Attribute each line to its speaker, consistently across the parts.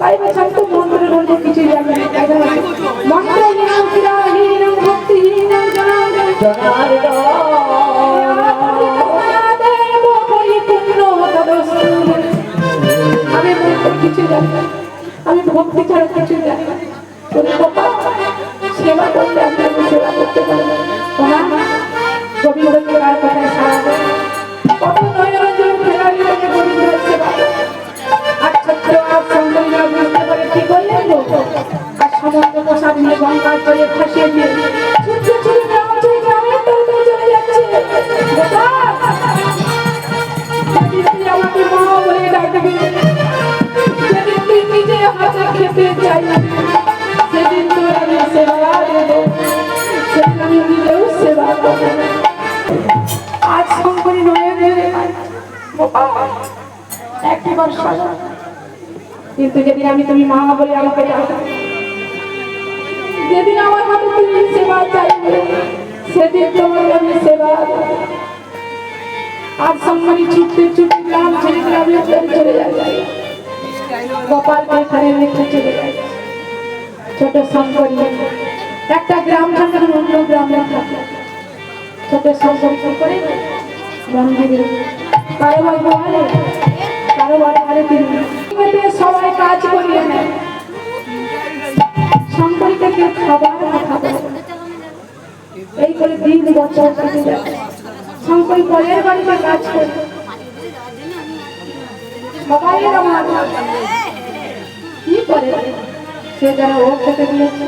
Speaker 1: তাই বলছেন তো মন্ত্র বলতে কিছু জানি না মন্ত্র নিনাম নিনাম ভক্তি নিনাম আমি মন্ত্র কিছু জানি না, আমি ভক্তি ছাড়া কিছু জানি না। সেবা করতে আমি সেবা করতে পারি না। গোবিন্দকে কার কথায় সারা দেয়, কত নয়নজন ফেরারি থেকে গোবিন্দের সেবা। আর ছত্র আর সঙ্গীরা বুঝতে পারে কি করলেন গো, আর সমস্ত প্রসাদ নিয়ে গঙ্গার জলে ভাসিয়ে দিয়ে ছুটতে ছুটে গ্রাম থেকে গ্রামের তরফে চলে যাচ্ছে। যেদিন আমাকে মা বলে ডাকবে, যেদিন তুই নিজে হাতে খেতে চাইবি, সেদিন তোর আমি সেবা দেবো, সেদিন আমি নিজেও সেবা করবো। আজ শঙ্করী নয় একবার সাজা, কিন্তু যেদিন আমি তুমি মা বলে আমাকে ডাকবে, যেদিন আমার হাতে তুমি সেবা চাইবে, সেদিন তোমার আমি সেবা দেবো। আজ শঙ্করী ছুটতে ছুটতে গ্রাম ছেড়ে গ্রামের চলে যাবে, গোপালকে এখানে রেখে চলে যাবে। ছোট শঙ্করী একটা গ্রাম থেকে অন্য গ্রামে থাকে। ছোট শঙ্করী কি করে মন্দিরে কারোবার বলে, কারোবার আরে তিনি সবাই কাজ করিয়ে নেয়। শঙ্করীকে কেউ খাবার খাবে, এই করে দিন বছর কেটে যাবে। শঙ্করী পরের বাড়িতে কাজ করে, সবাই আমার কি করে, সে যেন ও খেতে দিয়েছে,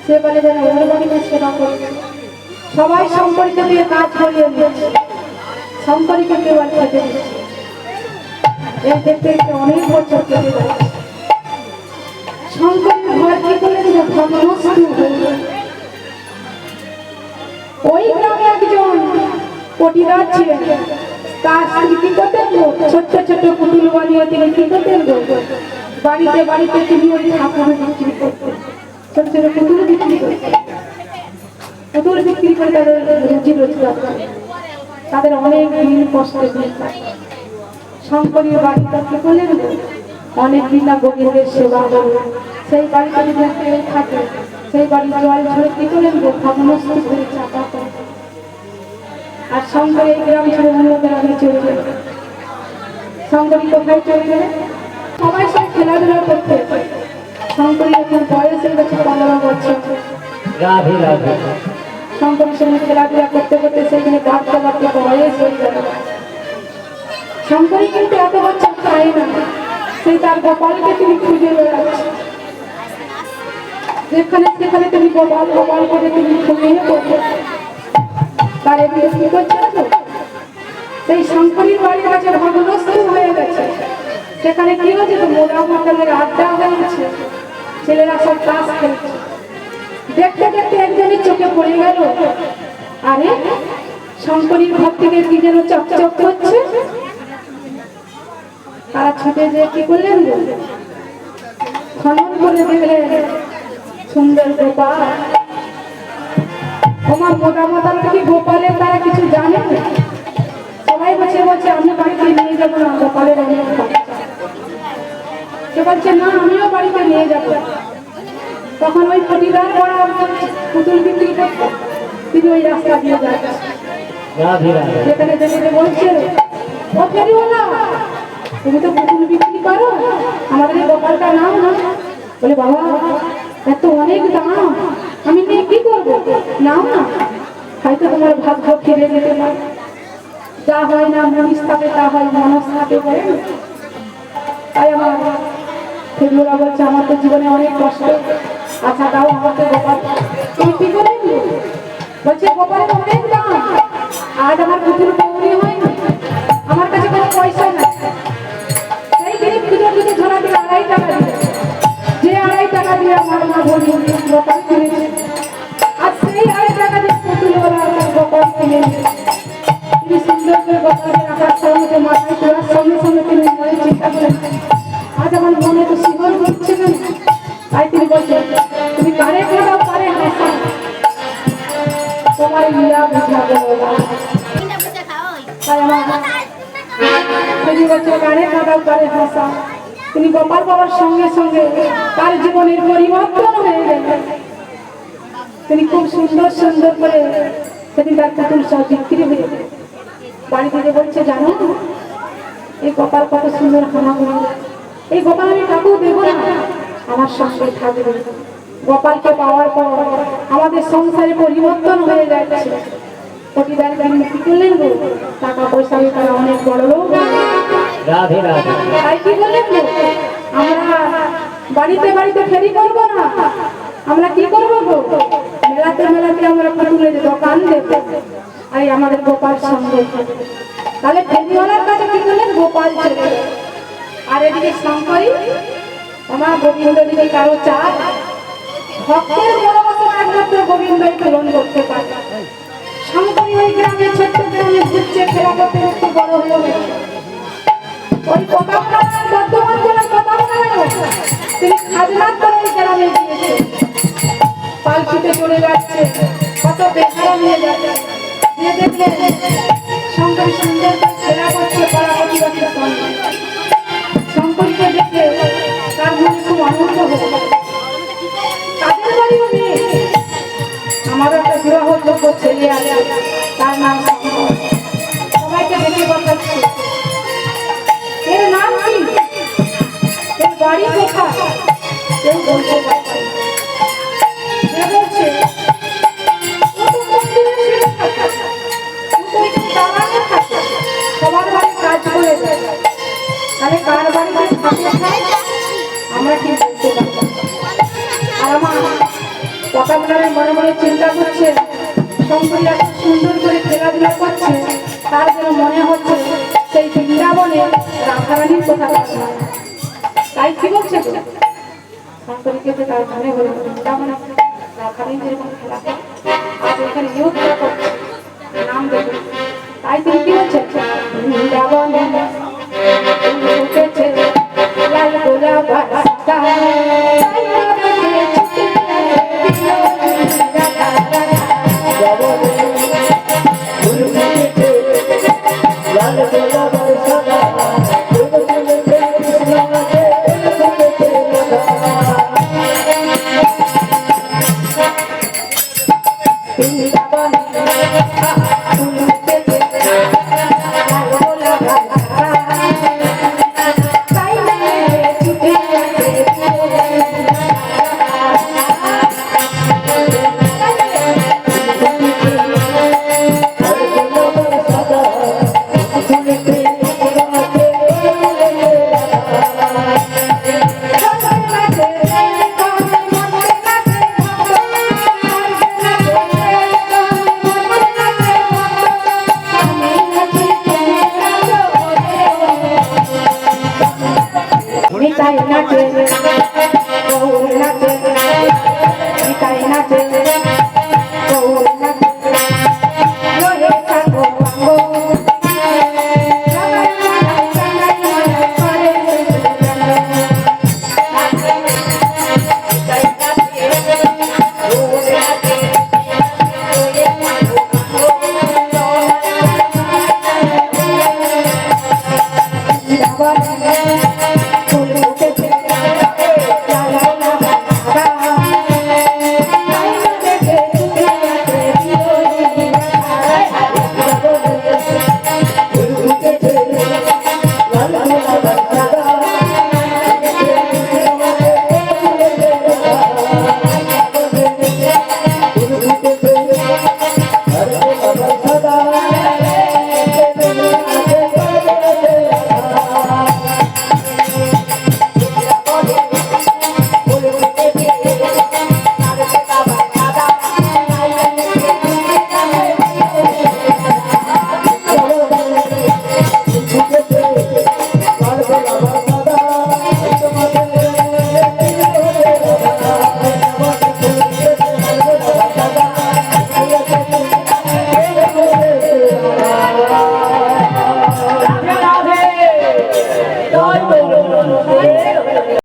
Speaker 1: সে বলে যেন ওর বাড়িতে সেবা করেছে। সবাই শঙ্করীকে দিয়ে কাজ করিয়ে দিয়েছে, শঙ্করীকে কেউ আর খেতে দিচ্ছে। এই দেখতে দেখতে অনেক বছর কেটে যাচ্ছে। শঙ্করীর ঘর কি করলেন যে ভগ্নস্ত হয়ে, ওই গ্রামে একজন পটিদার ছিলেন, তার স্ত্রী কি করতেন গো, ছোট্ট ছোট্ট পুতুল বানিয়ে তিনি কি করতেন গো, বাড়িতে বাড়িতে তিনি ওই ঠাকুর বিক্রি করতেন, ছোট ছোট পুতুল বিক্রি করতেন। পুতুল বিক্রি করে তাদের রুজি রোজগার করে, তাদের অনেক দিন কষ্টের দিন কাটে। শঙ্করীর বাড়িটা কি করলেন গো, অনেক দিন না গোবিন্দের সেবা করলেন। সেই বাড়িতে যদি কেউ থাকে, সেই বাড়ির জল ঝরে কি করলেন গো, ভগ্নস্ত করে চাপা করে। আর শঙ্করী এই গ্রাম ছেড়ে অন্য গ্রামে চলে গেল। শঙ্করী কোথায় চলে গেলেন, সবাই সব খেলাধুলা করতে। শঙ্করী এখন বয়স হয়ে গেছে 15 বছর। শঙ্করীর সঙ্গে খেলাধুলা করতে করতে সেখানে বাড়তে বাড়তে বয়স হয়ে গেল। শঙ্করী কিন্তু এত বছর চায় না, সেই তার গোপালকে তিনি খুঁজে বেড়াচ্ছে। যেখানে সেখানে তিনি গোপাল গোপাল করে তিনি ঘুমিয়ে পড়লেন। তার এদিকে কি করছেন তো, সেই শঙ্করীর বাড়ির কাছে ভগ্নস্ত হয়ে গেছে। সেখানে কি হচ্ছে তো, মোড়া মতনের আড্ডা হয়ে গেছে, ছেলেরা সব তাস খেলছে। দেখতে দেখতে একজনের চোখে পড়ে গেল, আরে শঙ্করীর ঘর থেকে কি যেন চকচক করছে। তারা ছুটে যে কি করলেন, খনন করে দেখলেন সুন্দর গোপাল। আমার মোটা মোটা কি গোপালের তারা কিছু জানে না। সবাই বসে বলছে আমি বাড়িতে নিয়ে যাবো না, গোপালের অনেক খরচা। সে বলছে না আমিও বাড়িতে নিয়ে যাবো। তখন ওই পটিদার বড় পুতুল বিক্রি করতো, তিনি ওই রাস্তা দিয়ে যাচ্ছে। সেখানে দেখে বলছে ও ফেরিওয়ালা, তুমি তো পুতুল বিক্রি করো, আমাদের এই গোপালটা নাও না। বলে বাবা এত অনেক দাম, আমি নিয়ে কি করবো, নাও না, হয়তো তোমার ভাগ্য ফিরে যেতে পারে। যা হয় না মনীষ থাকে, তা হয় মনস থাকে বলে। তাই আমার ফেরিওয়ালা বলছে আমার তো জীবনে অনেক কষ্ট, আচ্ছা দাও আমাকে গোপাল। তুমি কি করে বলছে গোপালের অনেক দাম, আজ আমার পুতুল বৌরি হয়নি, আমার কাছে কোনো পয়সা নাই। সেই দিনে পুজো পুজো ধরা দিয়ে 2.5 টাকা দিয়ে, যে 2.5 টাকা দিয়ে আমার মা বলি গোপাল কিনেছে, আর সেই 2.5 টাকা দিয়ে পুতুলওয়ালা গোপাল কিনেছে। তিনি সুন্দর করে গোপালকে রাখার সঙ্গে মাথায় তোলার সঙ্গে সঙ্গে তিনি মনে চিন্তা করেন আজ আমার মনে তো শিহরণ হচ্ছে না। তাই তিনি বলছেন তুমি কারে খাওয়াও পারে হাসা, তোমার লীলা বুঝাবো না। তাই আমার তিনি বলছে কারে খাওয়াও পারে হাসা, তিনি গোপাল বাবার সঙ্গে সঙ্গে তার জীবনের পরিবর্তন হয়ে গেলেন। তিনি খুব সুন্দর সুন্দর করে সেদিন তার পুতুল সব বিক্রি হয়ে গেল। বাড়ি থেকে বলছে, জানো এই গোপাল কত সুন্দর হামাগুড়ি, এই গোপাল আমি কাউকেও দেবো না, আমার সঙ্গে থাকবে। গোপালকে পাওয়ার পর আমাদের সংসারে পরিবর্তন হয়ে যাচ্ছে। পটিদার তিনি কি করলেন গো, টাকা পয়সা তারা অনেক বড় লোক।
Speaker 2: রাধে রাধে।
Speaker 1: তাই কি বললেন গো, আমরা বাড়িতে বাড়িতে ফেরি করবো না, আমরা কি করবো গো, মেলাতে মেলাতে আমরা পুতুলের দোকান দেবো, আর আমাদের গোপাল সঙ্গে। তাহলে ফেরিওয়ালার কাছে কি করলেন, গোপাল চলে। আর এদিকে শঙ্করী আমার গোবিন্দ দিদি কারো চার ভক্তের মনোবাসনা একমাত্র গোবিন্দই পূরণ করতে পারে। শঙ্করী ওই গ্রামে, ছোট্ট গ্রামে ঘুরছে, খেলা করতে একটু বড় হয়ে গেছে। ওই বর্তমান জেলার তিনি খাজনার করে ওই গ্রামে গিয়েছে, পালকিতে চলে যাচ্ছে, কত বেহারা নিয়ে যাচ্ছে। গিয়ে দেখলেন শঙ্করী সুন্দর খেলা করছে পাড়া প্রতিবাসীর সঙ্গে। শঙ্করীকে দেখে তার মনে খুব আনন্দ হলো। তাদের বাড়িও মেয়ে, আমারও একটা বিবাহযোগ্য ছেলে আছে, তার নাম শঙ্কর। সবাইকে দেখে বসাচ্ছে, এর নাম কি, এর বাড়ি কোথায়, কেউ বলতে পারছে না। সে বলছে সবার বাড়ি কাজ করে দেয়, তাহলে কার বাড়িতে থাকে আমরা কি বলতে পারবো। আর আমার কথাগুলোর মনে মনে চিন্তা করছে, শঙ্করী এত সুন্দর করে খেলাধুলা করছে, তার যেন মনে হচ্ছে সেই বৃন্দাবনে রাধারানীর কথা বলছে। তাই কি বলছে শঙ্করীকে, যে তার মনে হলো বৃন্দাবনে রাধারানী যেরকম খেলা করে, আজ এখানে নিয়োগ করছে, নাম দেবে। তাই তিনি কি বলছে, বৃন্দাবনে উঠেছে লাল গোলাপ রাস্তা, নাচে, নাচে, নাচে, নাচে,